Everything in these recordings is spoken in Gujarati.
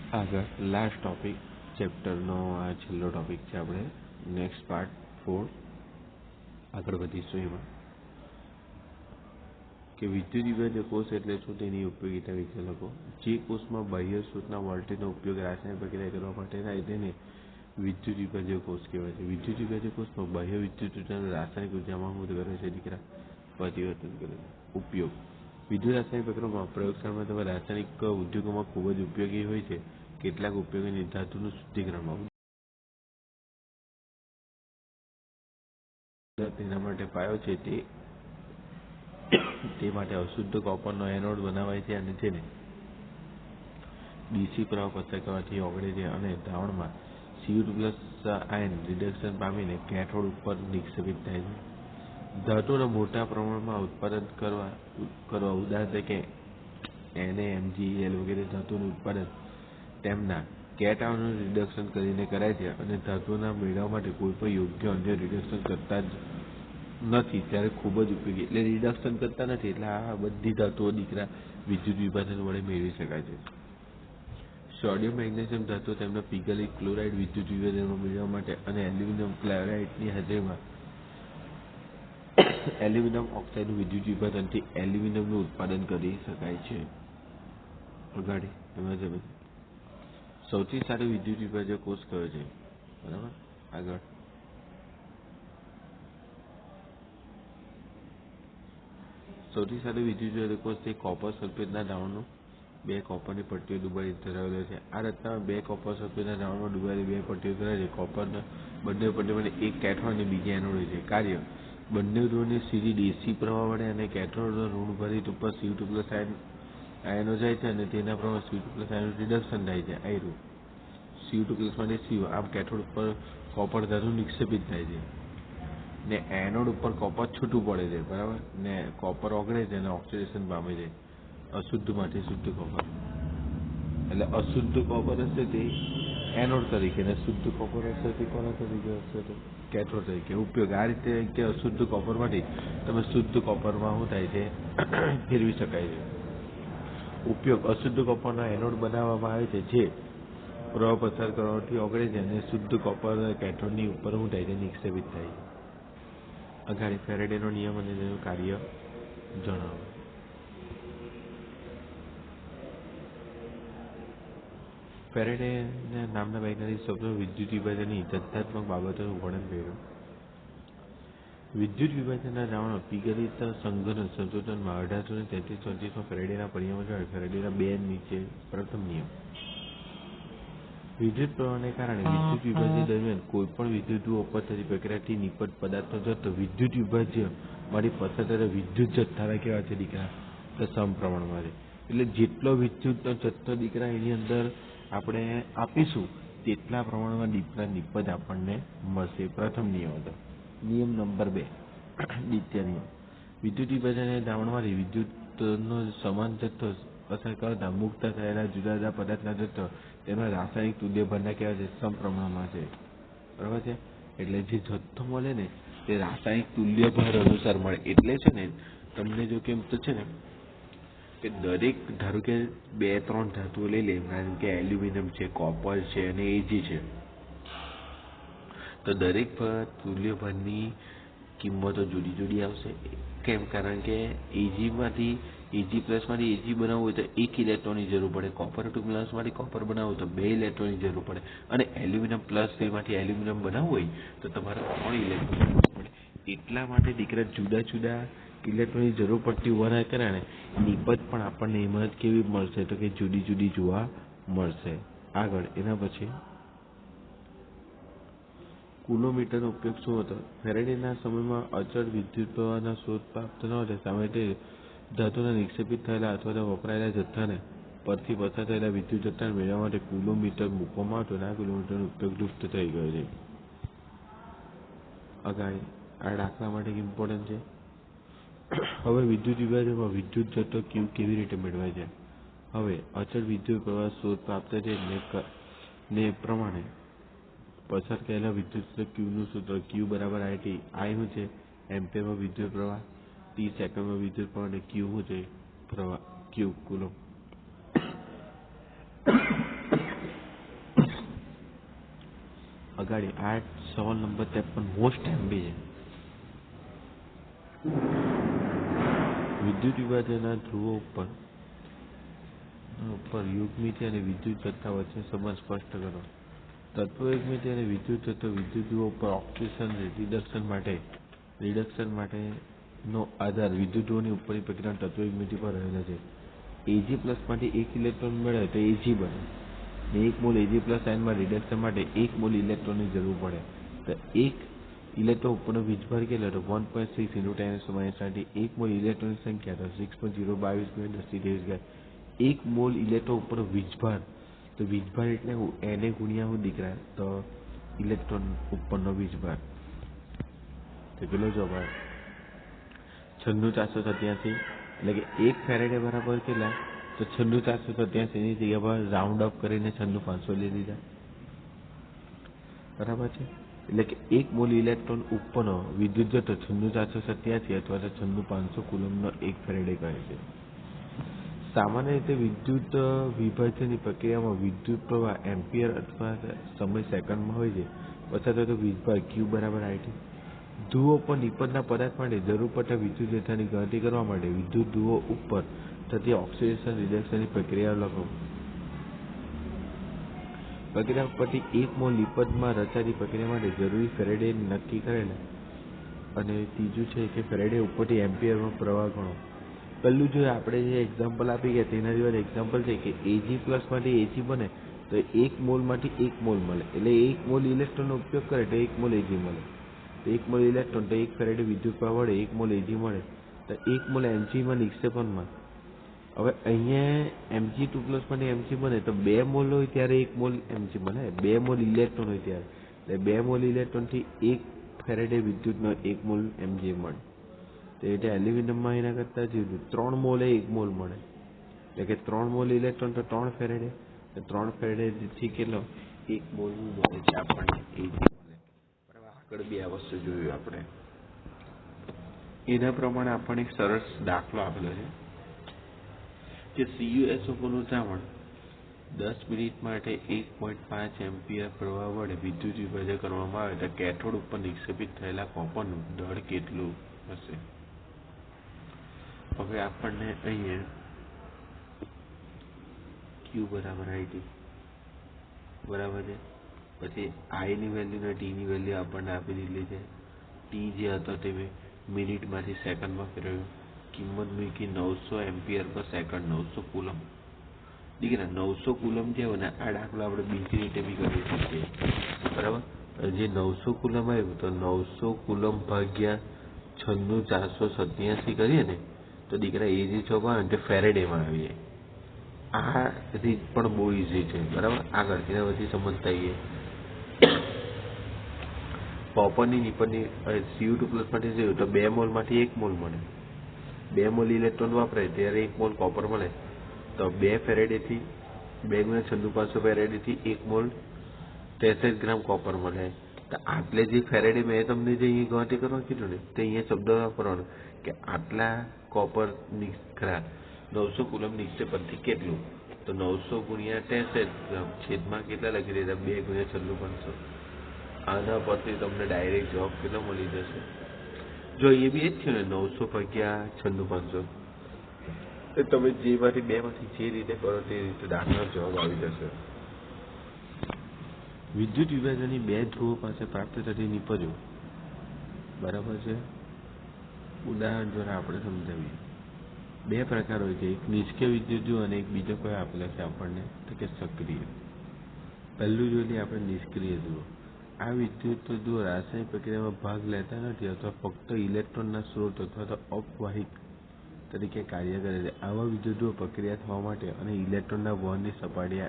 આગળ લાસ્ટ ટોપિક ચેપ્ટરનો આ છેલ્લો ટોપિક છે. આપણે નેક્સ્ટ પાર્ટ 4 આગળ વધીશું. એમાં કે વિદ્યુત વિભાજ્ય કોષ એટલે શું, તેની ઉપયોગિતા વિશે લખો. જે કોષમાં બાહ્ય સ્ત્રોતના વોલ્ટેજનો ઉપયોગ રાસાયણિક પ્રક્રિયા કરવા માટે થાય તેને વિદ્યુત વિભાજ્ય કોષ કહેવાય છે. વિદ્યુત વિભાજ્ય કોષમાં બાહ્ય વિદ્યુત ઉર્જાને રાસાયણિક ઉર્જામાં શું કરે છે દીકરા? પરિવર્તન કરે છે. ઉપયોગ વિદ્યુત રાસાયણિક પ્રક્રિયામાં પ્રયોગશાળામાં અથવા રાસાયણિક ઉદ્યોગોમાં ખૂબ જ ઉપયોગી હોય છે. કેટલાક ઉપયોગી ધાતુનું શુદ્ધિકરણમાં તેના માટે પાયો છે તે માટે અશુદ્ધ કોપરનો એનોડ બનાવાય છે અને તેને ડીસી પ્રવાહ પસાર કરવાથી ઓગળે છે અને દ્રાવણમાં Cu2+ આયન રિડક્શન પામીને કેથોડ ઉપર નિક્ષેપિત થાય છે. ધાતુના મોટા પ્રમાણમાં ઉત્પાદન કરવા ઉદાહરણ તરીકે Na, Mgel વગેરે ધાતુનું ઉત્પાદન તેમના કેટઆયનોનું રિડક્શન કરીને કરાય છે અને ધાતુના મેળવવા માટે કોઈ પણ યોગ્ય અન્ય રિડક્શન કરતા જ નથી ત્યારે ખૂબ જ ઉપયોગી. એટલે રિડક્શન કરતા નથી એટલે આ બધી ધાતુઓ દીકરા વિદ્યુત વિભાજન વડે મેળવી શકાય છે. સોડિયમ મેગ્નેશિયમ ધાતુઓ તેમના પીગળેલી ક્લોરાઇડ વિદ્યુત વિભાજનમાં મેળવવા માટે અને એલ્યુમિનિયમ ક્લોરાઇડની હાજરીમાં એલ્યુમિનિયમ ઓક્સાઇડનું વિદ્યુત વિભાજનથી એલ્યુમિનિયમનું ઉત્પાદન કરી શકાય છે. અગાડી એમાં છે સૌથી સારો વિદ્યુત વિભાજ્ય કોષ કયો છે? બરાબર. આગળ સૌથી સારો વિદ્યુત વિભાજ્ય કોષ તે કોપર સલ્ફેટના દ્રાવણનો 2 કોપરની પટ્ટીઓ ડૂબાડી ધરાવેલો છે. આ રચનામાં 2 કોપર સલ્ફેટના દ્રાવણમાં ડૂબાયેલી 2 પટ્ટીઓ ધરાવે છે. કોપરના બંને પટ્ટીઓમાં એક કેથોડ અને બીજી એનોડ હોય છે. કાર્ય બંને ધ્રુવોની સીધી ડીસી પ્રવાહ વડે અને કેથોડના ઋણભારિત ઉપર Cu2+ આયનો જાય છે અને તેના પ્રમાણે Cu2+ આયનનું રિડક્શન થાય છે. આયરું Cu2+ માંથી Cu આમ કેથોડ ઉપર કોપર ધાતુ નિક્ષેપિત થાય છે ને એનોડ ઉપર કોપર છૂટું પડે છે. બરાબર ને કોપર ઓગળે છે અને ઓક્સિડેશન પામે છે. અશુદ્ધ માંથી શુદ્ધ કોપર એટલે અશુદ્ધ કોપર હશે તે એનોડ તરીકે અને શુદ્ધ કોપર હશે તે કોના તરીકે હશે? તો કેથોડ તરીકે. ઉપયોગ આ રીતે કે અશુદ્ધ કોપરમાંથી તમે શુદ્ધ કોપરમાં શું થાય છે? ફેરવી શકાય છે. ઉપયોગ અશુદ્ધ કોપરના એનોડ બનાવવામાં આવે છે જે પ્રવાહ પસાર કરવાથી ઓગળે છે અને શુદ્ધ કોપર કેથોડની ઉપર શું થાય છે? નિક્ષેપિત થાય છે. અગાડી ફેરેડેનો નિયમ અને તેનું કાર્ય જણાવો. ફેરેડે નામના વૈજ્ઞાનિક સૌપ્રથમ વિદ્યુત વિભાજનની તથ્યાત્મક બાબતોનું વર્ણન કર્યું. વિદ્યુત વિભાજનના દ્રાવણો પીગળિત સંઘનન સંશોધનમાં 1833-34 ફેરેડેના પરિણામો જણાવ્યા. ફેરેડેના 2 નીચે પ્રથમ નિયમ. વિદ્યુત પ્રવાહને કારણે વિદ્યુત વિભાજન દરમિયાન કોઈપણ વિદ્યુત ઉપર થતી પ્રક્રિયાથી નિપટ પદાર્થનો જથ્થો વિદ્યુત વિભાજ્ય માંથી પસાર થતા વિદ્યુત જથ્થાના કેવા છે દીકરા? તો સમપ્રમાણમાં છે. એટલે જેટલો વિદ્યુતનો જથ્થો દીકરા એની અંદર આપણે આપીશું તેટલા પ્રમાણમાં દીકરા નિપજ આપણને મળશે. પ્રથમ નિયમ હતો. નિયમ નંબર 2 દ્વિતીય નિયમ. વિદ્યુત વિભાજનના દ્રાવણમાંથી વિદ્યુતનો સમાન જથ્થો પસાર કરતા મુક્ત થયેલા જુદા જુદા પદાર્થના જથ્થો તેના રાસાયણિક તુલ્યભારના કેવા છે? સમપ્રમાણમાં છે. બરાબર છે. એટલે જે જથ્થો મળે ને તે રાસાયણિક તુલ્યભાર અનુસાર મળે. એટલે છે ને તમને જો કેમ તો છે ને કે દરેક ધારો કે 2-3 ધાતુઓ લઈ લે, કારણ કે એલ્યુમિનિયમ છે, કોપર છે અને Ag છે, તો દરેક તુલ્યભારની કિંમતો જુદી જુદી આવશે. કેમ? કારણ કે Ag માંથી Ag+ માંથી Ag બનાવવું હોય તો 1 ઇલેક્ટ્રોનની જરૂર પડે. કોપર પ્લસ માંથી કોપર બનાવવું હોય તો 2 ઇલેક્ટ્રોનની જરૂર પડે. અને એલ્યુમિનિયમ પ્લસ માંથી એલ્યુમિનિયમ બનાવવું હોય તો તમારે 3 ઇલેક્ટ્રોનની જરૂર પડે. એટલા માટે દીકરા જુદા જુદા ઇલેક્ટ્રોનની જરૂર પડતી હોવાના કારણે નિપજ પણ આપણને એમાં કેવી મળશે? તો કે જુદી જુદી જોવા મળશે. આગળ એના પછી કુલોમીટરનો ઉપયોગ શું હતો? ફેરેડેના સમયમાં અચળ વિદ્યુત પ્રવાહના શોધ પ્રાપ્ત ન હતા. સામાન્ય ધાતુના નિક્ષેપિત થયેલા અથવા વપરાયેલા જથ્થાને પરથી પસાર થયેલા વિદ્યુત જથ્થાને મેળવવા માટે કુલોમીટર મૂકવામાં આવતો અને આ કુલોમીટરનો ઉપયોગ લુપ્ત થઈ ગયો છે. અગાડી આ દાખલા માટે ઇમ્પોર્ટન્ટ છે. હવે વિદ્યુત વિભાજનમાં વિદ્યુત જથ્થો Q કેવી રીતે મેળવાય છે? હવે અચળ વિદ્યુત પ્રવાહ શોધ પ્રાપ્ત છે ને પ્રમાણે પસાર થયેલા વિદ્યુત Q નું સૂત્ર Q બરાબર IT. I શું છે? એમ્પીયરમાં વિદ્યુત પ્રવાહ, T સેકન્ડમાં વિદ્યુત પ્રવાહ અને Q શું છે? પ્રવાહ. Q coulomb. અગાડી આ સવાલ નંબર 53 મોસ્ટ MB છે. વિદ્યુત વિભાજનના ધ્રુવો ઉપર યુગ્મિતિ અને વિદ્યુત જથ્થા વચ્ચે સંબંધ સ્પષ્ટ કરો. તત્વ યુગ્મિતિ અને વિદ્યુત જથ્થો વિદ્યુત ધ્રુવો ઉપર ઓક્સિડેશન રિડક્શન માટેનો આધાર વિદ્યુત ધ્રુવોની ઉપરની પ્રક્રિયાના તત્વ યુગ્મિતિ પર રહેલો છે. Ag+ માંથી 1 ઇલેક્ટ્રોન મેળવે તો Ag બને ને 1 મોલ Ag+ આયનમાં રિડક્શન માટે 1 મોલ ઇલેક્ટ્રોનની જરૂર પડે તો 1 ઇલેક્ટ્રોન ઉપરનો વીજભાર કેટલો હતો 1.6 × 10⁻⁹. 1 મોલ ઇલેક્ટ્રોનની સંખ્યા તો 6.022 × 10⁻². 1 મોલ ઇલેક્ટ્રોન ઉપરનો વીજભાર તો વીજભાર એટલે Na ગુણ્યા હું દીકરા તો ઇલેક્ટ્રોન ઉપરનો વીજભાર તો કેટલો જવાબ આવે 96487. એટલે કે 1 ફેરેડે બરાબર કેટલા તો 96487 ની જગ્યા પર રાઉન્ડ અપ કરીને 96500 લઈ લીધા બરાબર છે. એટલે કે 1 મોલ ઇલેક્ટ્રોન ઉપરનો વિદ્યુત જથ્થો 96487 અથવા તો 96500 કુલમ્બનો 1 ફેરેડે કહે છે. સામાન્ય રીતે વિદ્યુત વિભાજનની પ્રક્રિયામાં વિદ્યુત પ્રવાહ એમ્પિયર અથવા સમય સેકન્ડમાં હોય છે. અથવા તો વીજભાર Q = IT. ધ્રુવો પર નિપજના પદાર્થ માટે જરૂર પડતા વિદ્યુત જથ્થાની ગણતરી કરવા માટે વિદ્યુત ધ્રુવો ઉપર થતી ઓક્સિડેશન રિડક્શનની પ્રક્રિયા લખો. પ્રક્રિયા ઉપરથી 1 મોલ નિપજમાં રચાતી પ્રક્રિયા માટે જરૂરી ફેરેડે નક્કી કરેલા અને ત્રીજું છે કે ફેરેડે ઉપરથી એમ્પિયરમાં પ્રવાહ ગણો. પહેલું જો આપણે જે એક્ઝામ્પલ આપી ગયા તેના જેવા એક્ઝામ્પલ છે કે Ag+ માંથી Ag બને તો 1 મોલ માંથી 1 મોલ મળે એટલે 1 મોલ ઇલેક્ટ્રોનનો ઉપયોગ કરે તો 1 મોલ Ag મળે. 1 મોલ ઇલેક્ટ્રોન તો 1 ફેરેડે વિદ્યુત પ્રવાહ વડે 1 મોલ Ag મળે તો 1 મોલ Mg નિક્ષેપણમાં. હવે અહીંયા Mg2+ માંથી Mg બને તો 2 મોલ હોય ત્યારે 1 મોલ Mg બને 2 મોલ ઇલેક્ટ્રોન હોય ત્યારે એટલે 2 મોલ ઇલેક્ટ્રોનથી 1 ફેરેડે વિદ્યુતનો 1 મોલ Mg મળે. તો એટલે એલ્યુમિનિયમમાં એના કરતાં જ 3 મોલે 1 મોલ મળે એટલે કે 3 મોલ ઇલેક્ટ્રોન તો 3 ફેરેડે 3 ફેરેડેથી કેટલો 1 મોલ મળે છે આપણને Ag મળે. બરાબર. આગળ બી આ વસ્તુ જોયું આપણે. એના પ્રમાણે આપણને એક સરસ દાખલો આપેલો છે કે CuSO નું દ્રાવણ 10 મિનિટ માટે 1.5 એમ્પિયર પ્રવાહ વડે વિદ્યુત વિભાજન કરવામાં આવે તો કેથોડ ઉપર નિક્ષેપિત થયેલા કોપરનું દળ કેટલું હશે. હવે આપણને અહીંયા Q = IT બરાબર છે. પછી I ની વેલ્યુ અને T ની વેલ્યુ આપણને આપી દીધી છે. T જે હતો તે મિનિટમાંથી સેકન્ડમાં ફેરવ્યું. કિંમત મૂકી 900 એમ્પિયર/સેકન્ડ 900 કુલમ. દીકરા 900 કુલમ જે હોય ને આ દાખલો આપણે બીજી રીતે બી કરી શકીએ બરાબર. જે 900 કુલમ આવ્યું તો 900 કુલમ ભાગ્યા 96487 કરીએ ને તો દીકરા એ જે જવાબ આવે ને તે ફેરેડેમાં આવી જાય. આ રીત પણ બહુ ઇઝી છે બરાબર. આગળ તેના પછી સમજતા આવીએ. કોપરની નિપજની Cu2+ માટે જોયું તો 2 મોલ માંથી 1 મોલ મળે. 2 મોલ ઇલેક્ટ્રોન વાપરાય ત્યારે 1 મોલ કોપર મળે તો 2 ફેરેડેથી 2 × 96500 ફેરેડેથી 1 મોલ 63 ગ્રામ કોપર મળે. તો આટલે જે ફેરેડે મેં તમને જે અહીં ગણતરી કરવા કીધું ને તો અહીંયા શબ્દ વાપરવાનો કે આટલા કોપર નીકળ્યા 900 કુલમ નિક્ષેપણથી કેટલું તો 900 × 63 ગ્રામ છેદમાં કેટલા લખી દેતા 2 × 96500. આના પરથી તમને ડાયરેક્ટ જવાબ કેટલો મળી જશે. જો એ બી એ જ થયું ને 900 ભાગ્યા 96500 તો તમે જેમાંથી બેમાંથી જે રીતે કરો તે રીતે દાખલાનો જવાબ આવી જશે. વિદ્યુત વિભાજનની 2 ધ્રુવો પાસે પ્રાપ્ત થતી નિપજો બરાબર છે. ઉદાહરણ દ્વારા આપણે સમજાવીએ. 2 પ્રકાર હોય છે, એક નિષ્ક્રિય વિદ્યુત ધ્રુવ અને એક બીજો કોઈ આપેલો છે આપણને તો કે સક્રિય. પહેલું જોઈએ આપણે નિષ્ક્રિય ધ્રુવ. આ વિદ્યુત ધ્રુવો રાસાયણિક પ્રક્રિયામાં ભાગ લેતા નથી અથવા ફક્ત ઇલેક્ટ્રોનના સ્ત્રોત અથવા તો અપવાહિક તરીકે કાર્ય કરે છે. આવા વિદ્યુત ધ્રુવો પ્રક્રિયા થવા માટે અને ઇલેક્ટ્રોનના વહનની સપાટી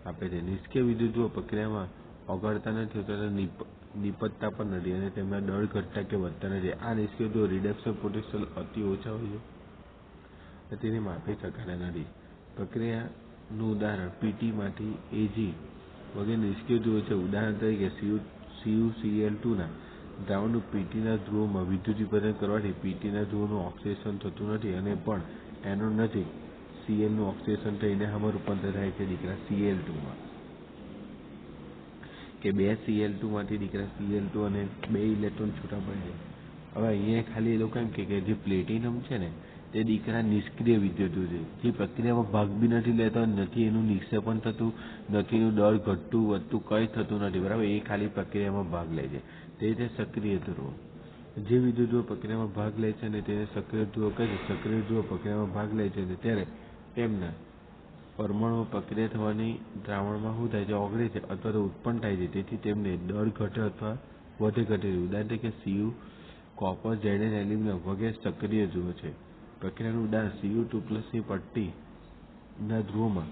આપે છે. નિષ્ક્રિય વિદ્યુત ધ્રુવો પ્રક્રિયામાં ઓગળતા નથી અથવા નિપજતા પણ નથી અને તેમના દળ ઘટતા કે વધતા નથી. આ નિષ્ક્રિય ધ્રુવો રિડક્શન પોટેન્શિયલ અતિ ઓછા હોય છે તેને માપી શકાતા નથી. પ્રક્રિયાનું ઉદાહરણ PT માંથી Ag વગેરે નિષ્ક્રિય ધ્રુવો છે. ઉદાહરણ તરીકે CuCl2 ના દ્રાવણનું PTના ધ્રુવોમાં વિદ્યુત વિભાજન કરવાથી PTના ધ્રુવોનું ઓક્સિડેશન થતું નથી અને પણ એનોડ નજીક Cl નું ઓક્સિડેશન થઈને આમાં રૂપાંતર થાય છે દીકરા Cl2માં. કે 2 Cl2 માંથી દીકરા Cl2 અને 2 ઇલેક્ટ્રોન છૂટા પડે છે. હવે અહીંયા ખાલી એ લોકો એમ કે જે પ્લેટિનમ છે ને તે દીકરા નિષ્ક્રિય વિદ્યુતો છે, જે પ્રક્રિયામાં ભાગ બી નથી લેતો, નથી એનું નિક્ષેપણ થતું, નથી એનું દળ ઘટતું વધતું કંઈ થતું નથી, બરાબર. એ ખાલી પ્રક્રિયામાં ભાગ લે છે. તે રીતે સક્રિય ધ્રુવો, જે વિદ્યુતો પ્રક્રિયામાં ભાગ લે છે અને તેને સક્રિય ધ્રુવો કહે છે. સક્રિય ધ્રુવો પ્રક્રિયામાં ભાગ લે છે ત્યારે તેમના પરમાણુ પ્રક્રિયા થવાની દ્રાવણમાં શું થાય છે, ઓગળે છે અથવા તો ઉત્પન્ન થાય છે. તેથી તેમને દળ ઘટે અથવા વધે ઘટે છે. ઉદાહરણ તરીકે Cu, કોપર, ઝેડ, એલ્યુમિનિયમ વગેરે સક્રિય ધ્રુવો છે. પ્રક્રિયાનું ઉદાહરણ Cu2+ ની પટ્ટીના ધ્રુવોમાં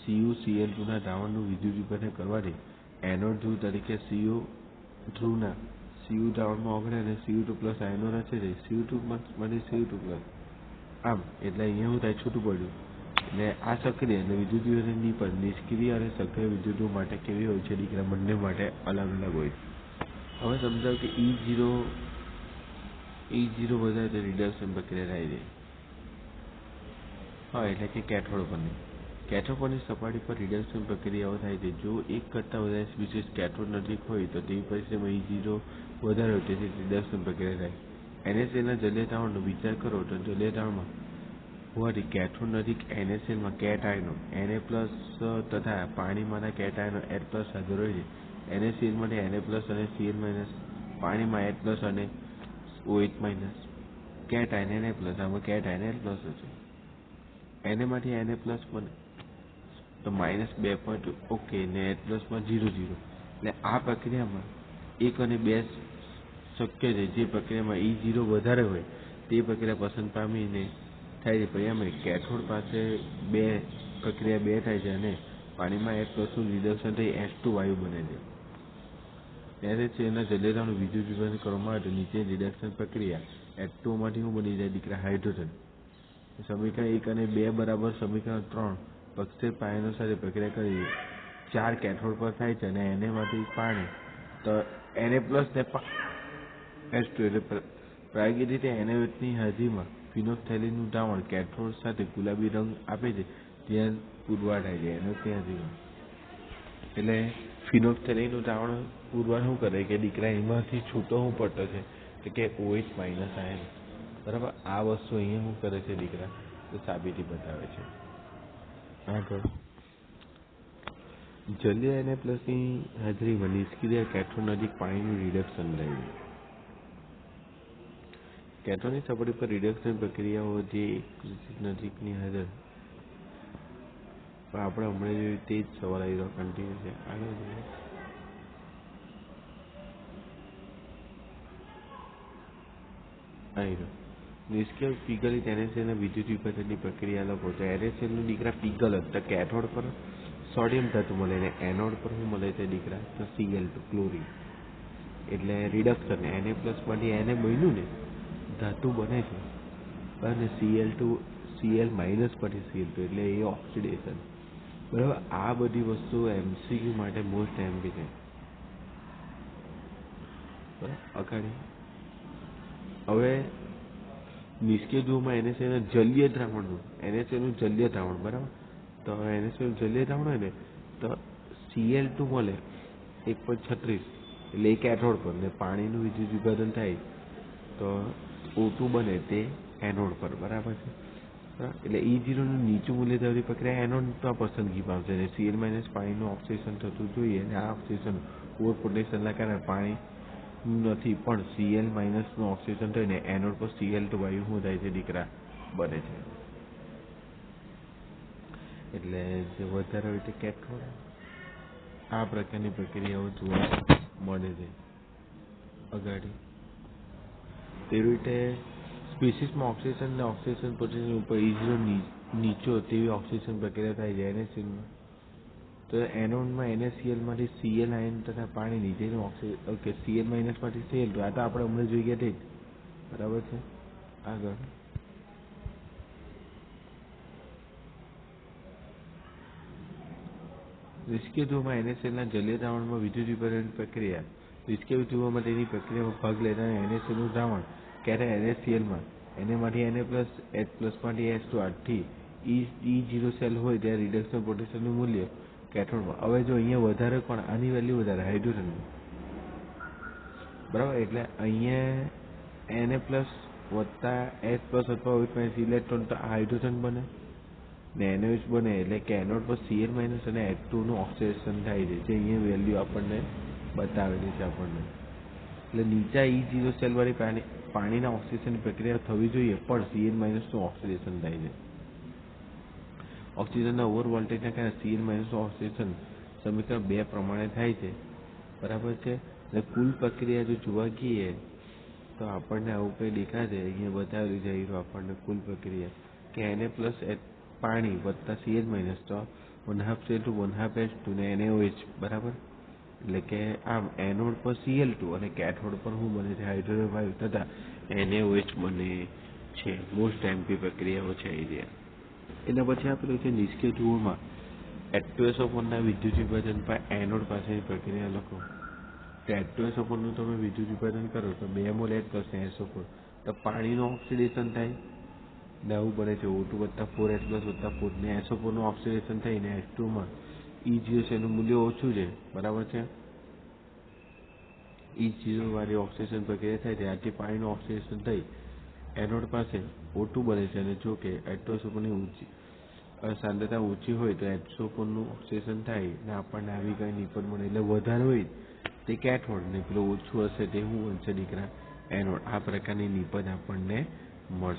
CuCl2 ના દ્રાવણનું વિદ્યુતીકરણ કરવાથી એનોડ ધ્રુવ તરીકે Cu ધ્રુવના Cu દ્રાવણમાં ઓગળે અને Cu2+ આયનો રચે છે. Cu2 માંથી Cu2+. આમ એટલે અહીંયા શું થાય, છૂટું પડ્યું. એટલે આ સક્રિય એટલે વિદ્યુતીકરણની પર નિષ્ક્રિય અને સક્રિય વિદ્યુતો માટે કેવી હોય છે દીકરા, બંને માટે અલગ અલગ હોય છે. હવે સમજાવ કે E0 વધારે તો રિડક્શન પ્રક્રિયા થાય છે. હા, એટલે કે કેથોડ પરની સપાટી પર રિડક્શન પ્રક્રિયાઓ થાય છે. જો એક કરતાં વધારે સ્પીસીસ કેથોડ નજીક હોય તો તેવી પરિસ્થિતિમાં E0 વધારે હોય, તેથી રિડક્શન પ્રક્રિયા થાય. NaClના જલીય દ્રાવણનો વિચાર કરો તો જલીય દ્રાવણમાં હોવાથી કેથોડ નજીક NaClમાં કેટ આયનો Na+ તથા પાણીમાંના કેટ આયનો H+ હાજર હોય છે. NaClમાંથી Na+ અને Cl- પાણીમાં H+ અને OH- કેટ આયન Na+, આમાં કેટ આયન H+ હશે. Na માંથી Na+ બને તો -2 પોઈન્ટ ઓકે ને H+ માં 0 0. એટલે આ પ્રક્રિયામાં 1 અને 2 શક્ય છે. જે પ્રક્રિયામાં E0 વધારે હોય તે પ્રક્રિયા પસંદ પામીને થાય છે. પરિણામે કેથોડ પાસે પ્રક્રિયા 2 થાય છે અને પાણીમાં H+ નું રિડક્શન થઈ H2 વાયુ બને છે. NaClના જલીય દ્રાવણનું વિદ્યુતીકરણ કરવામાં આવે તો નીચેની રિડક્શન પ્રક્રિયા H2 માંથી શું બની જાય દીકરા, હાઇડ્રોજન. સમીકરણ 1 અને 2 બરાબર સમીકરણ 3 પ્રક્ષેપ આયનો સાથે પ્રક્રિયા કરી 4 કેથોડ પર થાય છે અને Na માંથી પાણી તો Na+ ને H2 એટલે પ્રાયોગિક રીતે NaOH ની હાજરીમાં ફિનોલ્ફથેલિનનું દ્રાવણ કેથોડ સાથે ગુલાબી રંગ આપે છે ત્યાં પુરવાર થાય છે NaOH ની હાજરીમાં. એટલે ફિનોલ્ફથેલિનનું દ્રાવણ પુરવાર શું કરે કે દીકરા એમાંથી છૂટો શું પડતો છે કે OH- આયન, બરાબર. આ વસ્તુ અહીંયા શું કરે છે દીકરા, તો સાબિતી બતાવે છે. આગળ જલીય Na+ની હાજરીમાં નિષ્ક્રિય કેથોડ નજીક પાણીનું રિડક્શન થાય છે. કેથોડની સપાટી પર રિડક્શન પ્રક્રિયાઓ જે નજીકની હાજર આપણે હમણાં જોયું તે જ સવાલ આવી રહ્યો, કન્ટિન્યુ છે. આગળ જોઈએ. આવી રહ્યો નિષ્ક્રિય પીગલિત NaClના વિદ્યુતીકરણની પ્રક્રિયા લખો તો NaClનું દીકરા પીગલત તો કેથોડ પર સોડિયમ ધાતુ મળે અને એનોડ પર શું મળે છે દીકરા, તો Cl2 ક્લોરીન. એટલે રિડક્શન Na+ માંથી Na બન્યું ને ધાતુ બને છે અને Cl માંથી Cl2 એટલે એ ઓક્સિડેશન, બરાબર. આ બધી વસ્તુ MCQ માટે મોસ્ટ MP છે, બરાબર. અગાડી હવે નિષ્ક્રિય ધ્રુવમાં NaClના જલીય દ્રાવણનું જલીય દ્રાવણ, બરાબર. તો NaClનું જલીય દ્રાવણ હોય ને તો Cl2 મળે 1.36 એટલે એ કેથોડ પર ને પાણીનું વિદ્યુતીકરણ થાય તો O2 બને તે એનોડ પર, બરાબર છે. એટલે E0 નું નીચું મૂલ્ય ધરાવતી પ્રક્રિયા એનોડ પર પસંદગી પામશે અને Cl- પાણીનું ઓક્સિડેશન થતું જોઈએ અને આ ઓક્સિડેશન ઓવર પોટેન્શિયલના કારણે પાણી નથી પણ Cl- નું ઓક્સિડેશન થઈને એનોડ પર Cl2 વાયુ શું થાય છે દીકરા, બને છે. એટલે જે વધારે હોય તે કેથોડ. આ પ્રકારની પ્રક્રિયાઓ જોવા મળે છે. અગાડી તેવી રીતે સ્પીસીસમાં ઓક્સિડેશન અને ઓક્સિડેશન પોટેન્શિયલ ઉપર E0 નીચો તેવી ઓક્સિડેશન પ્રક્રિયા થાય છે NaClમાં. તો એનોડમાં NaCl માંથી Cl આયન તથા પાણી નીચેનું ઓકે Cl- માંથી Cl2. આ તો આપણે હમણાં જોઈ ગયા તે જ, બરાબર છે. આગળ નિષ્ક્રિય ધ્રુવમાં NaClના જલીય દ્રાવણમાં વિદ્યુતીકરણ પ્રક્રિયા. નિષ્ક્રિય ધ્રુવમાં તેની પ્રક્રિયામાં ભાગ લેનાર NaClનું દ્રાવણ ક્યારે NaClમાં Na માંથી Na+, H+ માંથી H2 આથી E0 સેલ હોય ત્યારે રિડક્શન પોટેન્શિયલનું મૂલ્ય કેથોડમાં. હવે જો અહીંયા વધારે કોણ, આની વેલ્યુ વધારે હાઇડ્રોજન, બરાબર. એટલે અહીંયા Na પ્લસ વત્તા H પ્લસ અથવા -, ઇલેક્ટ્રોન તો હાઇડ્રોજન બને ને NaOH બને, એટલે કે એનોડ પર Cl માઇનસ અને H2 નું ઓક્સિડેશન થાય છે, જે અહીંયા વેલ્યુ આપણને બતાવેલી છે આપણને. એટલે નીચા E0 સેલ વાળી પાણીના ઓક્સિડેશનની પ્રક્રિયા થવી જોઈએ, પણ Cl માઇનસ નું ઓક્સિડેશન થાય છે. ઓક્સિજનના ઓવર વોલ્ટેજના કારણે Cl માઇનસ નું ઓક્સિડેશન સમીકરણ 2 પ્રમાણે થાય છે, બરાબર છે. એટલે કુલ પ્રક્રિયા જો જોવા જઈએ તો આપણને આવું કંઈ દેખાશે. અહીંયા બતાવેલું છે આપણને કુલ પ્રક્રિયા કે Na પ્લસ પાણી વત્તા Cl માઇનસ તો 1/2 Cl2 1/2 H2 ને NaOH, બરાબર. એટલે કે આમ એનોડ પર Cl2 અને કેથોડ પર શું બને છે, હાઇડ્રોજન વાયુ તથા NaOH બને છે. મોસ્ટ એમ્પી પ્રક્રિયાઓ છે અહીંયા. એના પછી આપેલું છે નિષ્ક્રિય ધ્રુવોમાં H2SO4 ના વિદ્યુત વિભાજન પર એનોડ પાસેની પ્રક્રિયા લખો. તો H2SO4 નું તમે વિદ્યુત વિભાજન કરો તો 2 મોલ H પ્લસ SO4 તો પાણીનું ઓક્સિડેશન થાય ને આવું બને છે O2 વત્તા 4H પ્લસ વત્તા 4 ને SO4 નું ઓક્સિડેશન થઈને H2 માં E0 છે એનું મૂલ્ય ઓછું છે, બરાબર છે. E0 વાળી ઓક્સિડેશન પ્રક્રિયા થાય છે, આથી પાણીનું ઓક્સિડેશન થઈ એનોડ પાસે O2 બને છે. અને જો કે H2SO4 ની ઊંચી સાંદ્રતા ઓછી હોય તો H2SO4 નું ઓક્સિડેશન થાય ને આપણને આવી કઈ નિપજ મળે. એટલે વધારે હોય તે કેથોડ ને પેલું ઓછું હશે તે શું બનશે દીકરા, એનોડ. આ પ્રકારની નિપજ આપણને મળશે.